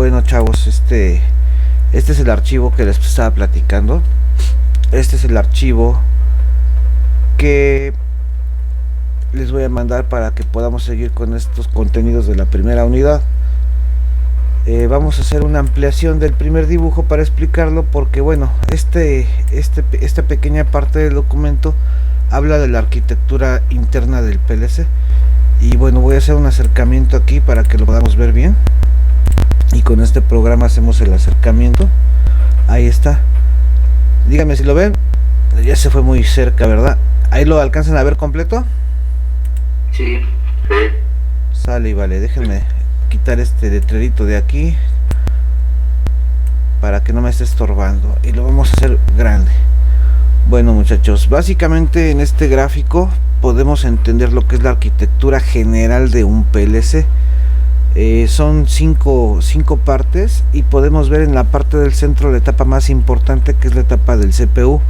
Bueno, chavos, este es el archivo que les estaba platicando. Este es el archivo que les voy a mandar para que podamos seguir con estos contenidos de la primera unidad. Vamos a hacer una ampliación del primer dibujo para explicarlo, porque bueno, esta pequeña parte del documento habla de la arquitectura interna del PLC. Y bueno, voy a hacer un acercamiento aquí para que lo podamos ver bien. Y con este programa hacemos el acercamiento. Ahí está. Díganme si lo ven. Ya se fue muy cerca, ¿verdad? ¿Ahí lo alcanzan a ver completo? Sí, sí. Sale y vale, déjenme quitar este letrerito de aquí para que no me esté estorbando. Y lo vamos a hacer grande. Bueno, muchachos, básicamente en este gráfico podemos entender lo que es la arquitectura general de un PLC. Son cinco partes, y podemos ver en la parte del centro la etapa más importante, que es la etapa del CPU,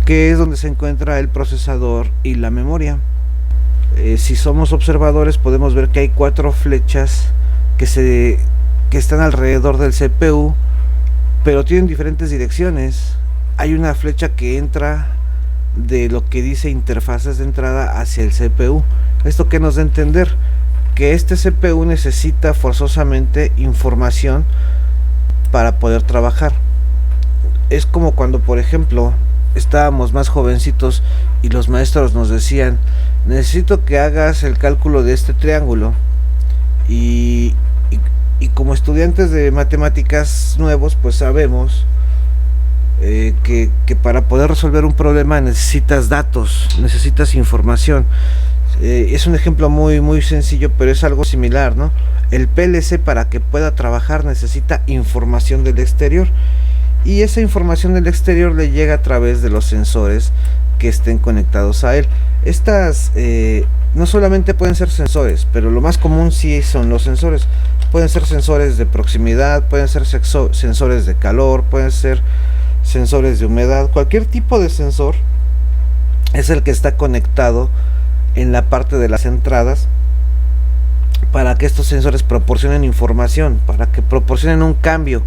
que es donde se encuentra el procesador y la memoria. Si somos observadores, podemos ver que hay 4 flechas que están alrededor del CPU, pero tienen diferentes direcciones. Hay una flecha que entra de lo que dice interfaces de entrada hacia el CPU. ¿Esto qué nos da a entender? Que este CPU necesita forzosamente información para poder trabajar. Es como cuando, por ejemplo, estábamos más jovencitos y los maestros nos decían: necesito que hagas el cálculo de este triángulo, y como estudiantes de matemáticas nuevos, pues sabemos que para poder resolver un problema necesitas datos, necesitas información. Es un ejemplo muy sencillo, pero es algo similar, ¿no? El PLC, para que pueda trabajar, necesita información del exterior, y esa información del exterior le llega a través de los sensores que estén conectados a él. Estas no solamente pueden ser sensores, pero lo más común sí son los sensores. Pueden ser sensores de proximidad, pueden ser sensores de calor, pueden ser sensores de humedad. Cualquier tipo de sensor es el que está conectado en la parte de las entradas, para que estos sensores proporcionen información, para que proporcionen un cambio.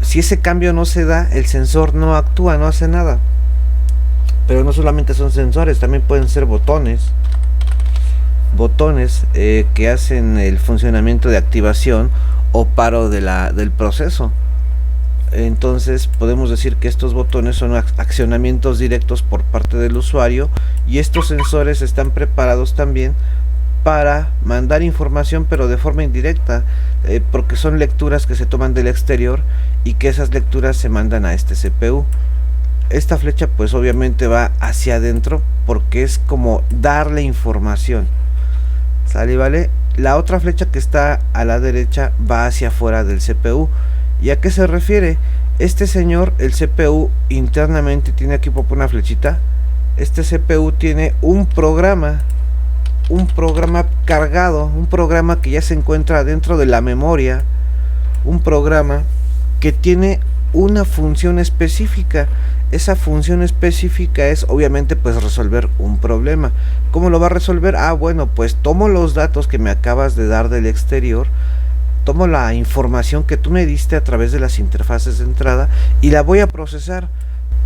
Si ese cambio no se da, el sensor no actúa, no hace nada. Pero no solamente son sensores, también pueden ser botones que hacen el funcionamiento de activación o paro del proceso. Entonces podemos decir que estos botones son accionamientos directos por parte del usuario, y estos sensores están preparados también para mandar información, pero de forma indirecta, porque son lecturas que se toman del exterior y que esas lecturas se mandan a este CPU. Esta flecha pues obviamente va hacia adentro, porque es como darle información. ¿Sale y vale? La otra flecha que está a la derecha va hacia afuera del CPU. ¿Y a qué se refiere? Este señor, el CPU, internamente tiene aquí por una flechita. Este CPU tiene un programa cargado, un programa que ya se encuentra dentro de la memoria, un programa que tiene una función específica. Esa función específica es obviamente pues resolver un problema. ¿Cómo lo va a resolver? Bueno, pues tomo los datos que me acabas de dar del exterior, tomo la información que tú me diste a través de las interfaces de entrada, y la voy a procesar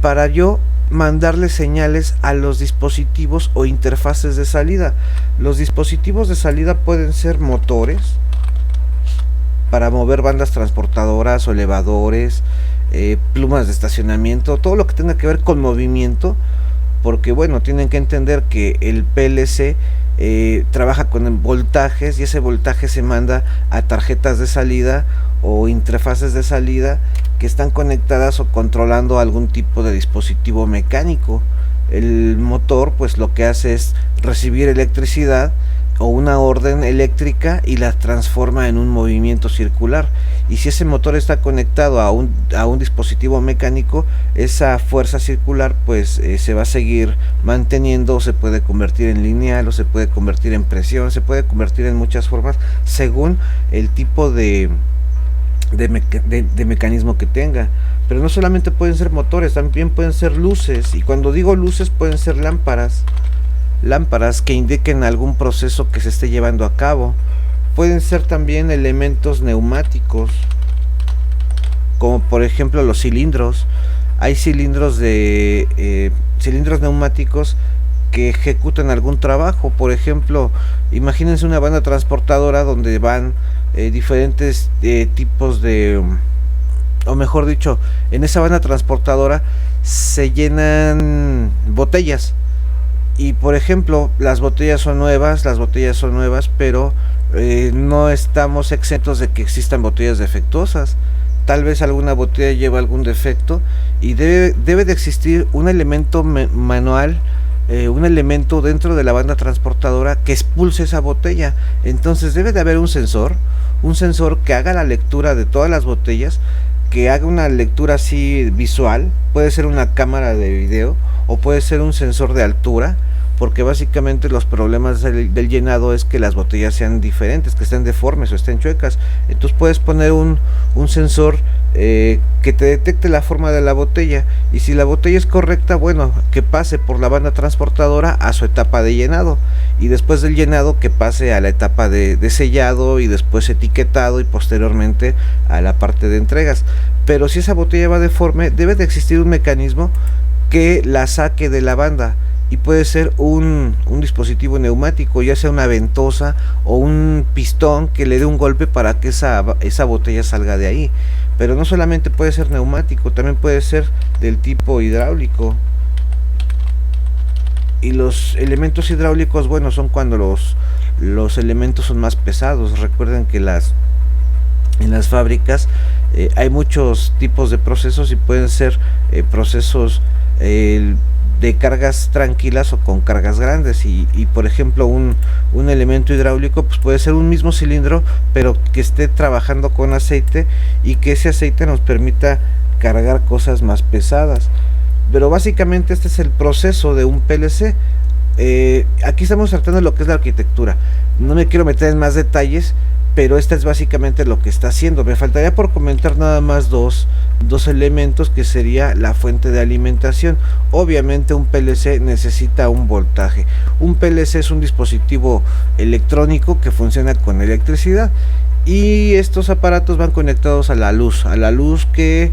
para yo mandarle señales a los dispositivos o interfaces de salida. Los dispositivos de salida pueden ser motores para mover bandas transportadoras o elevadores, plumas de estacionamiento, todo lo que tenga que ver con movimiento, porque bueno, tienen que entender que el PLC trabaja con voltajes, y ese voltaje se manda a tarjetas de salida o interfaces de salida que están conectadas o controlando algún tipo de dispositivo mecánico. El motor pues lo que hace es recibir electricidad o una orden eléctrica y la transforma en un movimiento circular, y si ese motor está conectado a un dispositivo mecánico, esa fuerza circular pues se va a seguir manteniendo, se puede convertir en lineal, o se puede convertir en presión, se puede convertir en muchas formas según el tipo de mecanismo que tenga. Pero no solamente pueden ser motores, también pueden ser luces, y cuando digo luces pueden ser lámparas que indiquen algún proceso que se esté llevando a cabo. pueden ser también elementos neumáticos, como por ejemplo los cilindros. Hay cilindros cilindros neumáticos que ejecutan algún trabajo. Por ejemplo, imagínense una banda transportadora donde van diferentes tipos de, o mejor dicho, en esa banda transportadora se llenan botellas. Y por ejemplo, las botellas son nuevas, pero no estamos exentos de que existan botellas defectuosas. Tal vez alguna botella lleva algún defecto y debe de existir un elemento manual, un elemento dentro de la banda transportadora que expulse esa botella. Entonces debe de haber un sensor que haga la lectura de todas las botellas, que haga una lectura así visual. Puede ser una cámara de video o puede ser un sensor de altura, porque básicamente los problemas del llenado es que las botellas sean diferentes, que estén deformes o estén chuecas. Entonces puedes poner un sensor que te detecte la forma de la botella, y si la botella es correcta, bueno, que pase por la banda transportadora a su etapa de llenado, y después del llenado que pase a la etapa de sellado, y después etiquetado, y posteriormente a la parte de entregas. Pero si esa botella va deforme, debe de existir un mecanismo que la saque de la banda, y puede ser un dispositivo neumático, ya sea una ventosa o un pistón que le dé un golpe para que esa botella salga de ahí. Pero no solamente puede ser neumático, también puede ser del tipo hidráulico. Y los elementos hidráulicos, bueno, son cuando los elementos son más pesados. Recuerden que en las fábricas hay muchos tipos de procesos, y pueden ser procesos de cargas tranquilas o con cargas grandes, y por ejemplo un elemento hidráulico pues puede ser un mismo cilindro, pero que esté trabajando con aceite, y que ese aceite nos permita cargar cosas más pesadas. Pero básicamente este es el proceso de un PLC. Aquí estamos tratando de lo que es la arquitectura. No me quiero meter en más detalles, pero esta es básicamente lo que está haciendo. Me faltaría por comentar nada más dos elementos, que sería la fuente de alimentación. Obviamente un PLC necesita un voltaje. Un PLC es un dispositivo electrónico que funciona con electricidad, y estos aparatos van conectados a la luz que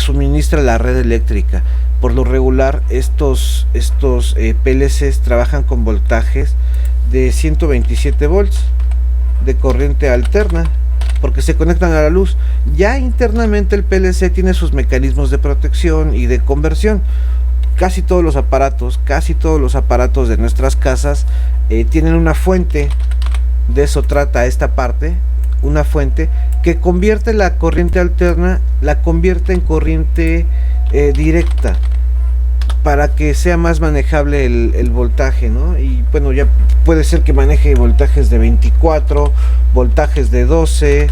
suministra la red eléctrica. Por lo regular estos PLCs trabajan con voltajes de 127 volts de corriente alterna, porque se conectan a la luz. Ya internamente el PLC tiene sus mecanismos de protección y de conversión. Casi todos los aparatos de nuestras casas tienen una fuente. De eso trata esta parte, una fuente que convierte la corriente alterna, la convierte en corriente directa, para que sea más manejable el voltaje, ¿no? Y bueno, ya puede ser que maneje voltajes de 24, voltajes de 12,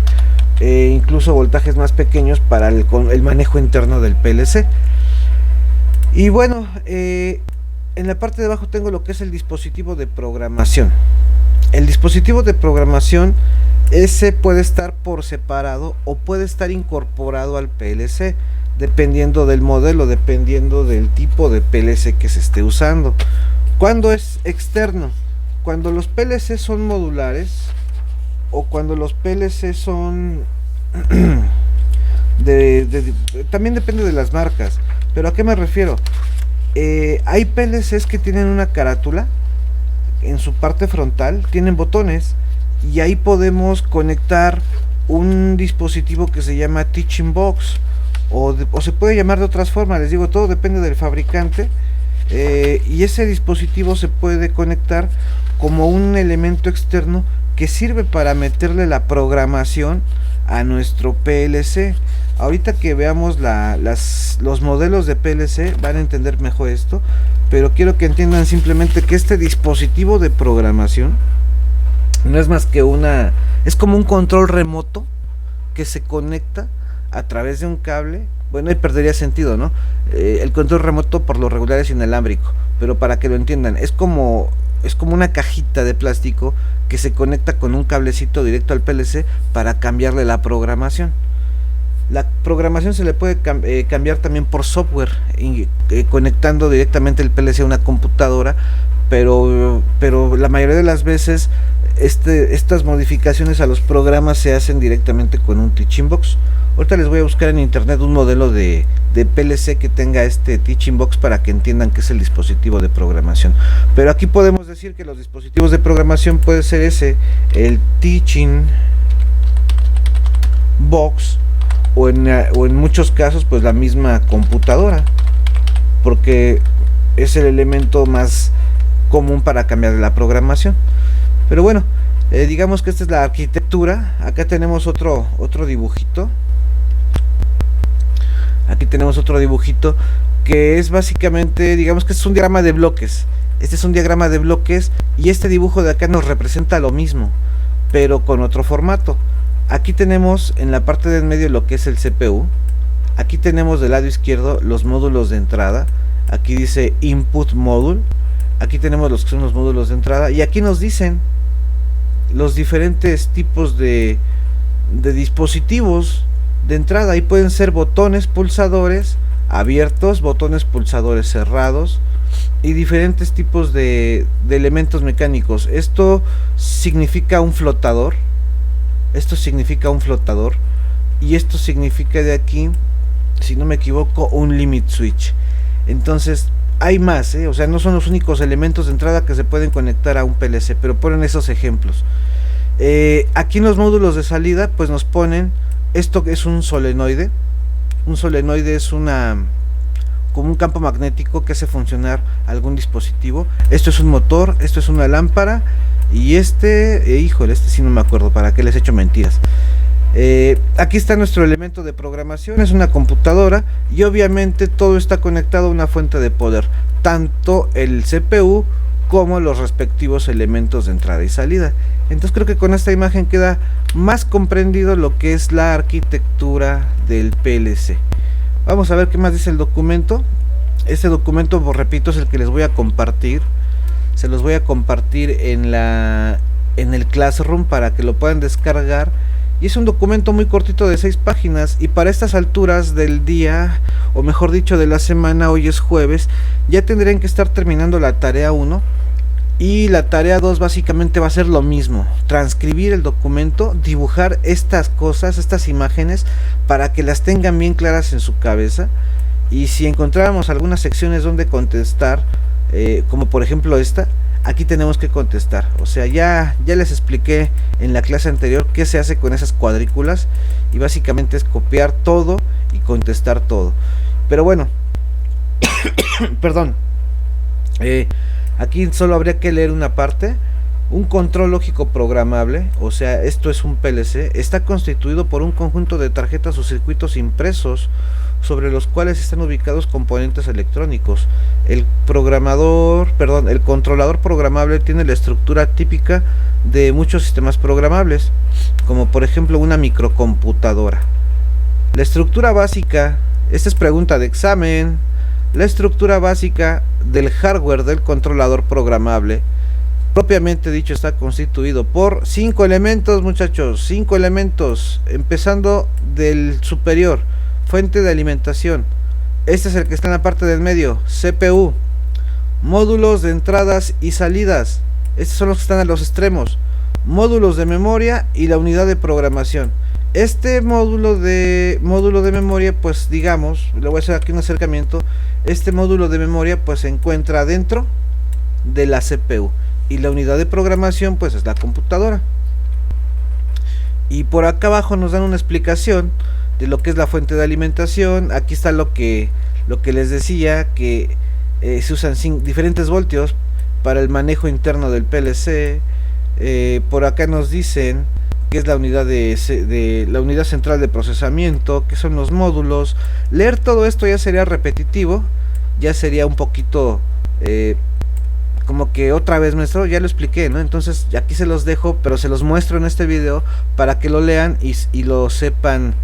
incluso voltajes más pequeños para el manejo interno del PLC. Y bueno, en la parte de abajo tengo lo que es el dispositivo de programación. El dispositivo de programación, ese puede estar por separado o puede estar incorporado al PLC, dependiendo del modelo, dependiendo del tipo de PLC que se esté usando. ¿Cuándo es externo? Cuando los PLC son modulares, o cuando los PLC son también depende de las marcas. Pero ¿a qué me refiero? Hay PLCs que tienen una carátula en su parte frontal, tienen botones, y ahí podemos conectar un dispositivo que se llama Teaching Box, o se puede llamar de otras formas. Les digo, todo depende del fabricante, y ese dispositivo se puede conectar como un elemento externo que sirve para meterle la programación a nuestro PLC. Ahorita que veamos los modelos de PLC van a entender mejor esto, pero quiero que entiendan simplemente que este dispositivo de programación no es más que es como un control remoto que se conecta a través de un cable. Bueno, ahí perdería sentido, ¿no? El control remoto por lo regular es inalámbrico, pero para que lo entiendan, es como una cajita de plástico que se conecta con un cablecito directo al PLC para cambiarle la programación. La programación se le puede cambiar también por software, conectando directamente el PLC a una computadora, pero la mayoría de las veces estas modificaciones a los programas se hacen directamente con un Teaching Box. Ahorita les voy a buscar en internet un modelo de PLC que tenga este Teaching Box para que entiendan qué es el dispositivo de programación. Pero aquí podemos decir que los dispositivos de programación puede ser el Teaching Box, o en muchos casos pues la misma computadora, porque es el elemento más común para cambiar la programación. Pero bueno, digamos que esta es la arquitectura. Acá tenemos otro dibujito. Aquí tenemos otro dibujito que es básicamente, digamos que es un diagrama de bloques. Este es un diagrama de bloques y este dibujo de acá nos representa lo mismo, pero con otro formato. Aquí tenemos en la parte del medio lo que es el CPU. Aquí tenemos del lado izquierdo los módulos de entrada. Aquí dice Input Module. Aquí tenemos los que son los módulos de entrada. Y aquí nos dicen los diferentes tipos de dispositivos de entrada. Ahí pueden ser botones pulsadores abiertos, botones pulsadores cerrados y diferentes tipos de elementos mecánicos. Esto significa un flotador. Esto significa un flotador. Y esto significa de aquí, si no me equivoco, un limit switch. Entonces hay más, o sea, no son los únicos elementos de entrada que se pueden conectar a un PLC, pero ponen esos ejemplos. Aquí en los módulos de salida pues nos ponen esto, que es un solenoide. Un solenoide es como un campo magnético que hace funcionar algún dispositivo. Esto es un motor, esto es una lámpara y híjole, este sí no me acuerdo, para qué les he hecho mentiras. Aquí está nuestro elemento de programación, es una computadora y obviamente todo está conectado a una fuente de poder, tanto el CPU como los respectivos elementos de entrada y salida. Entonces creo que con esta imagen queda más comprendido lo que es la arquitectura del PLC. Vamos a ver qué más dice el documento. Este documento, pues, repito, es el que les voy a compartir. Se los voy a compartir en el Classroom para que lo puedan descargar. Y es un documento muy cortito de 6 páginas y para estas alturas del día, o mejor dicho de la semana, hoy es jueves, ya tendrían que estar terminando la tarea 1 y la tarea 2 básicamente va a ser lo mismo, transcribir el documento, dibujar estas cosas, estas imágenes para que las tengan bien claras en su cabeza. Y si encontráramos algunas secciones donde contestar, como por ejemplo esta, aquí tenemos que contestar. O sea, ya les expliqué en la clase anterior qué se hace con esas cuadrículas y básicamente es copiar todo y contestar todo. Pero bueno, perdón, aquí solo habría que leer una parte. Un control lógico programable, o sea, esto es un PLC, está constituido por un conjunto de tarjetas o circuitos impresos sobre los cuales están ubicados componentes electrónicos. El controlador programable tiene la estructura típica de muchos sistemas programables, como por ejemplo una microcomputadora. La estructura básica, esta es pregunta de examen, la estructura básica del hardware del controlador programable, propiamente dicho, está constituido por 5 elementos, muchachos, 5 elementos, empezando del superior. Fuente de alimentación, este es el que está en la parte del medio, CPU, módulos de entradas y salidas, estos son los que están a los extremos, módulos de memoria y la unidad de programación. Este módulo de memoria, pues digamos, le voy a hacer aquí un acercamiento, este módulo de memoria pues se encuentra dentro de la CPU y la unidad de programación pues es la computadora. Y por acá abajo nos dan una explicación de lo que es la fuente de alimentación. Aquí está lo que les decía, que se usan diferentes voltios para el manejo interno del PLC. Por acá nos dicen que es la unidad la unidad central de procesamiento, que son los módulos. Leer todo esto ya sería repetitivo, ya sería un poquito como que otra vez, maestro, ya lo expliqué, ¿no? Entonces aquí se los dejo, pero se los muestro en este video para que lo lean y lo sepan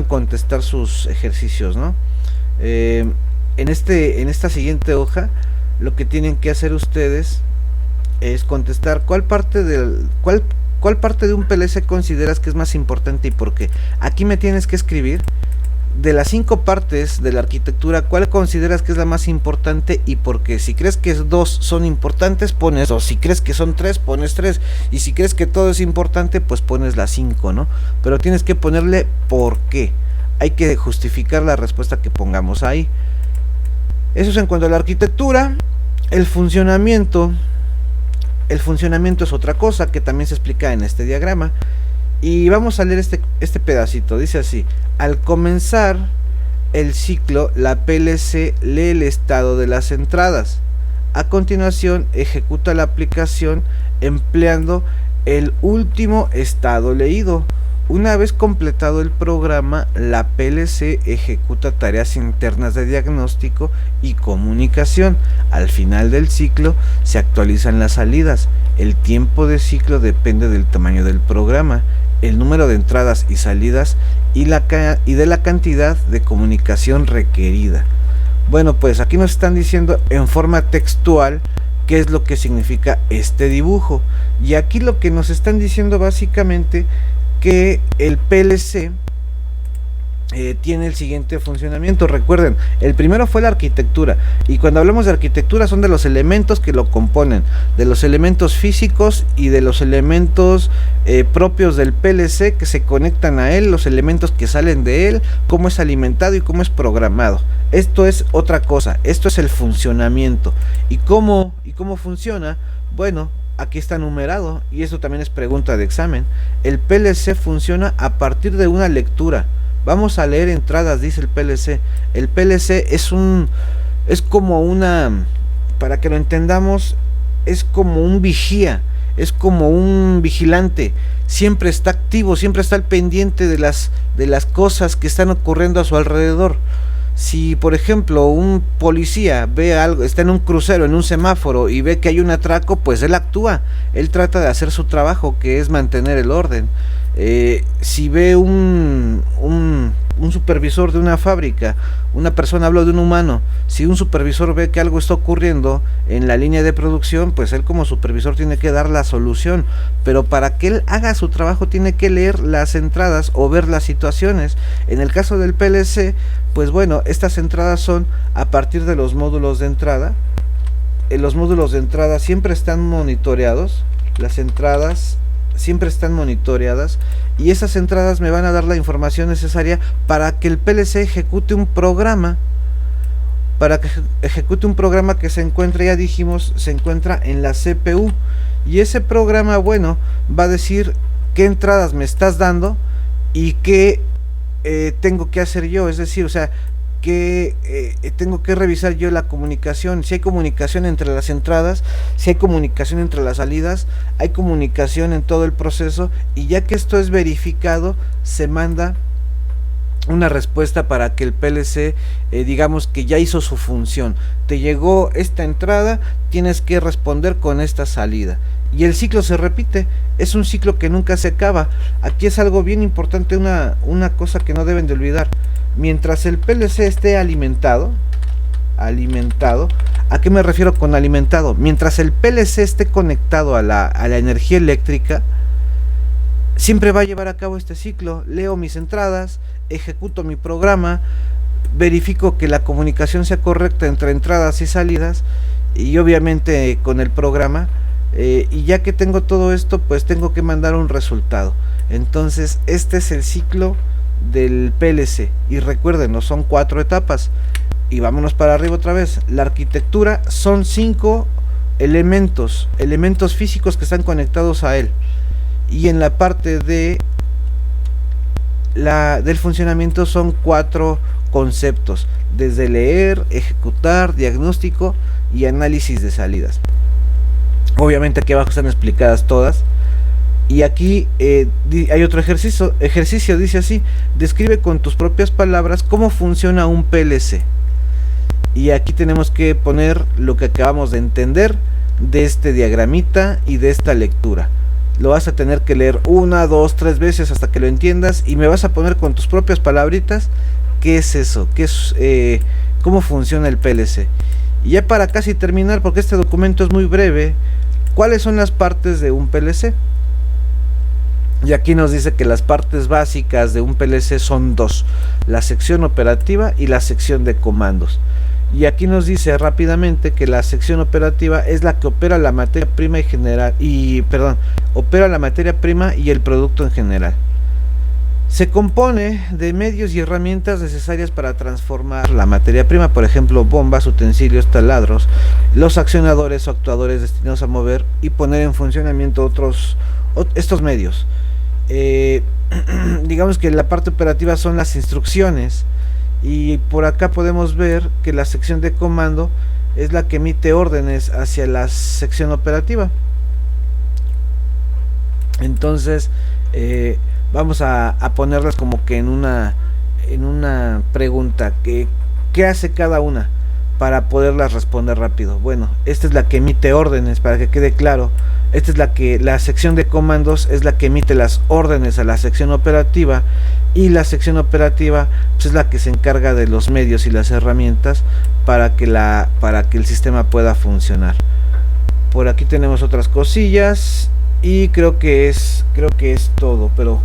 contestar sus ejercicios, ¿no? En esta siguiente hoja lo que tienen que hacer ustedes es contestar cuál parte de un PLC consideras que es más importante y por qué. Aquí me tienes que escribir de las 5 partes de la arquitectura, ¿cuál consideras que es la más importante y por qué? Si crees que 2 son importantes, pones 2. Si crees que son 3, pones 3. Y si crees que todo es importante, pues pones las 5, ¿no? Pero tienes que ponerle por qué. Hay que justificar la respuesta que pongamos ahí. Eso es en cuanto a la arquitectura. El funcionamiento es otra cosa que también se explica en este diagrama. Y vamos a leer este pedacito. Dice así: al comenzar el ciclo, la PLC lee el estado de las entradas. A continuación, ejecuta la aplicación empleando el último estado leído. Una vez completado el programa, la PLC ejecuta tareas internas de diagnóstico y comunicación. Al final del ciclo, se actualizan las salidas. El tiempo de ciclo depende del tamaño del programa, el número de entradas y salidas y de la cantidad de comunicación requerida. Bueno, pues aquí nos están diciendo en forma textual qué es lo que significa este dibujo. Y aquí lo que nos están diciendo básicamente que el PLC tiene el siguiente funcionamiento. Recuerden, el primero fue la arquitectura, y cuando hablamos de arquitectura son de los elementos que lo componen, de los elementos físicos y de los elementos propios del PLC que se conectan a él, los elementos que salen de él, cómo es alimentado y cómo es programado. Esto es otra cosa, esto es el funcionamiento. ¿Y cómo funciona? Bueno, aquí está numerado, y eso también es pregunta de examen. El PLC funciona a partir de una lectura. Vamos a leer entradas, dice el PLC. El PLC es como una, para que lo entendamos, es como un vigía, es como un vigilante. Siempre está activo, siempre está al pendiente de las cosas que están ocurriendo a su alrededor. Si por ejemplo un policía ve algo, está en un crucero, en un semáforo, y ve que hay un atraco, pues él actúa, él trata de hacer su trabajo, que es mantener el orden. Si ve un supervisor de una fábrica, una persona, hablo de un humano, si un supervisor ve que algo está ocurriendo en la línea de producción, pues él como supervisor tiene que dar la solución, pero para que él haga su trabajo tiene que leer las entradas o ver las situaciones. En el caso del PLC, pues bueno, estas entradas son a partir de los módulos de entrada. Los módulos de entrada siempre están monitoreados, las entradas siempre están monitoreadas, y esas entradas me van a dar la información necesaria para que el PLC ejecute un programa, que se encuentra, ya dijimos, se encuentra en la CPU, y ese programa, bueno, va a decir qué entradas me estás dando y qué tengo que hacer yo, es decir, o sea, que tengo que revisar yo la comunicación, si hay comunicación entre las entradas, si hay comunicación entre las salidas, hay comunicación en todo el proceso, y ya que esto es verificado, se manda una respuesta para que el PLC digamos que ya hizo su función. Te llegó esta entrada, tienes que responder con esta salida, y el ciclo se repite. Es un ciclo que nunca se acaba. Aquí es algo bien importante, una cosa que no deben de olvidar. Mientras el PLC esté alimentado, ¿a qué me refiero con alimentado? Mientras el PLC esté conectado a la energía eléctrica, siempre va a llevar a cabo este ciclo. Leo mis entradas, ejecuto mi programa, verifico que la comunicación sea correcta entre entradas y salidas, y obviamente con el programa, y ya que tengo todo esto, pues tengo que mandar un resultado. Entonces este es el ciclo del PLC, y recuerden, no son 4 etapas. Y vámonos para arriba otra vez. La arquitectura son 5 elementos físicos que están conectados a él, y en la parte del funcionamiento son 4 conceptos, desde leer, ejecutar, diagnóstico y análisis de salidas. Obviamente aquí abajo están explicadas todas. Y aquí hay otro ejercicio, dice así: describe con tus propias palabras cómo funciona un PLC. Y aquí tenemos que poner lo que acabamos de entender de este diagramita y de esta lectura. Lo vas a tener que leer 1, 2, 3 veces hasta que lo entiendas, y me vas a poner con tus propias palabritas qué es eso, qué es, cómo funciona el PLC. Y ya para casi terminar, porque este documento es muy breve, ¿cuáles son las partes de un PLC? Y aquí nos dice que las partes básicas de un PLC son dos: la sección operativa y la sección de comandos. Y aquí nos dice rápidamente que la sección operativa es la que opera la materia prima opera la materia prima y el producto en general. Se compone de medios y herramientas necesarias para transformar la materia prima, por ejemplo, bombas, utensilios, taladros, los accionadores o actuadores destinados a mover y poner en funcionamiento estos medios. Digamos que la parte operativa son las instrucciones, y por acá podemos ver que la sección de comando es la que emite órdenes hacia la sección operativa. Entonces vamos a ponerlas como que en una pregunta, ¿qué hace cada una? Para poderlas responder rápido. Bueno, esta es la que emite órdenes, para que quede claro. Esta es la sección de comandos es la que emite las órdenes a la sección operativa, y la sección operativa pues es la que se encarga de los medios y las herramientas para que el sistema pueda funcionar. Por aquí tenemos otras cosillas y creo que es todo, pero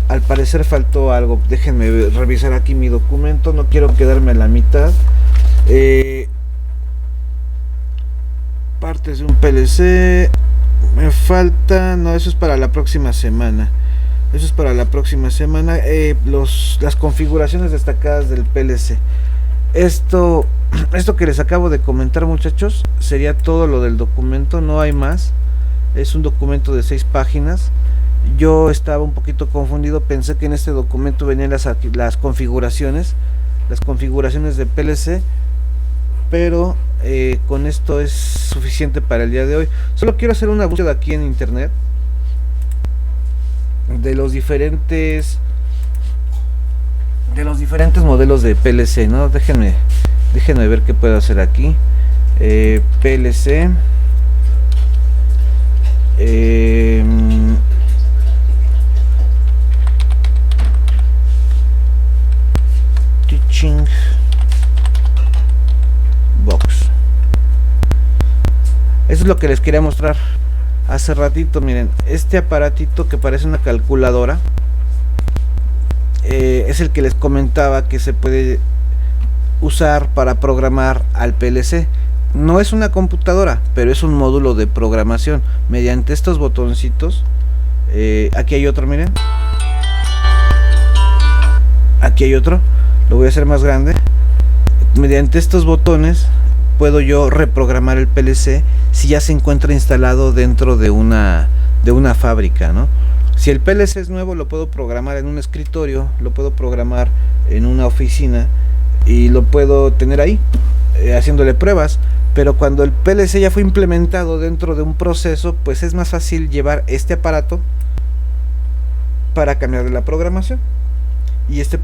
al parecer faltó algo. Déjenme revisar aquí mi documento, no quiero quedarme a la mitad. Partes de un PLC. Me falta, no, eso es para la próxima semana. Las configuraciones destacadas del PLC. Esto que les acabo de comentar, muchachos, sería todo lo del documento, no hay más. Es un documento de 6 páginas. Yo estaba un poquito confundido, pensé que en este documento venían las configuraciones de PLC, pero con esto es suficiente para el día de hoy. Solo quiero hacer una búsqueda aquí en internet de los diferentes modelos de PLC, ¿no? Déjenme ver qué puedo hacer aquí. PLC Teaching Box. Eso es lo que les quería mostrar hace ratito. Miren, este aparatito que parece una calculadora es el que les comentaba que se puede usar para programar al PLC. No es una computadora, pero es un módulo de programación mediante estos botoncitos. Aquí hay otro, miren. Aquí hay otro. Lo voy a hacer más grande. Mediante estos botones puedo yo reprogramar el PLC si ya se encuentra instalado dentro de una fábrica, ¿no? Si el PLC es nuevo, lo puedo programar en un escritorio, lo puedo programar en una oficina y lo puedo tener ahí haciéndole pruebas. Pero cuando el PLC ya fue implementado dentro de un proceso, pues es más fácil llevar este aparato para cambiarle la programación. Y este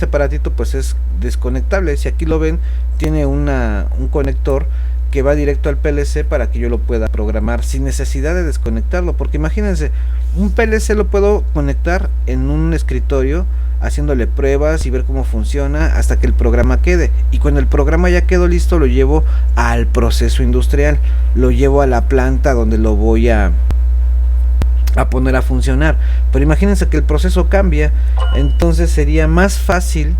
aparatito pues es desconectable. Si aquí lo ven, tiene un conector que va directo al PLC para que yo lo pueda programar sin necesidad de desconectarlo. Porque imagínense, un PLC lo puedo conectar en un escritorio haciéndole pruebas y ver cómo funciona hasta que el programa quede, y cuando el programa ya quedó listo lo llevo al proceso industrial, lo llevo a la planta donde lo voy a poner a funcionar. Pero imagínense que el proceso cambia, entonces sería más fácil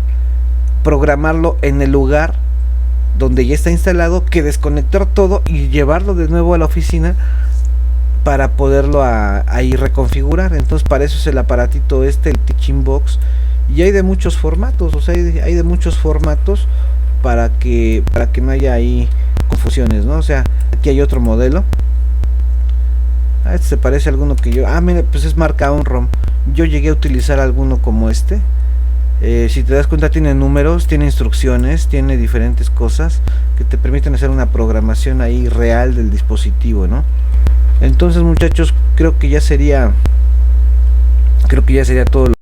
programarlo en el lugar donde ya está instalado que desconectar todo y llevarlo de nuevo a la oficina para poderlo ahí reconfigurar. Entonces para eso es el aparatito el Teaching Box, y hay de muchos formatos, o sea, hay de muchos formatos para que no haya ahí confusiones, ¿no? O sea, aquí hay otro modelo. Este se parece a alguno que yo... mira, pues es marca OnROM. Yo llegué a utilizar alguno como este. Si te das cuenta, tiene números, tiene instrucciones, tiene diferentes cosas que te permiten hacer una programación ahí real del dispositivo, ¿no? Entonces, muchachos, creo que ya sería todo.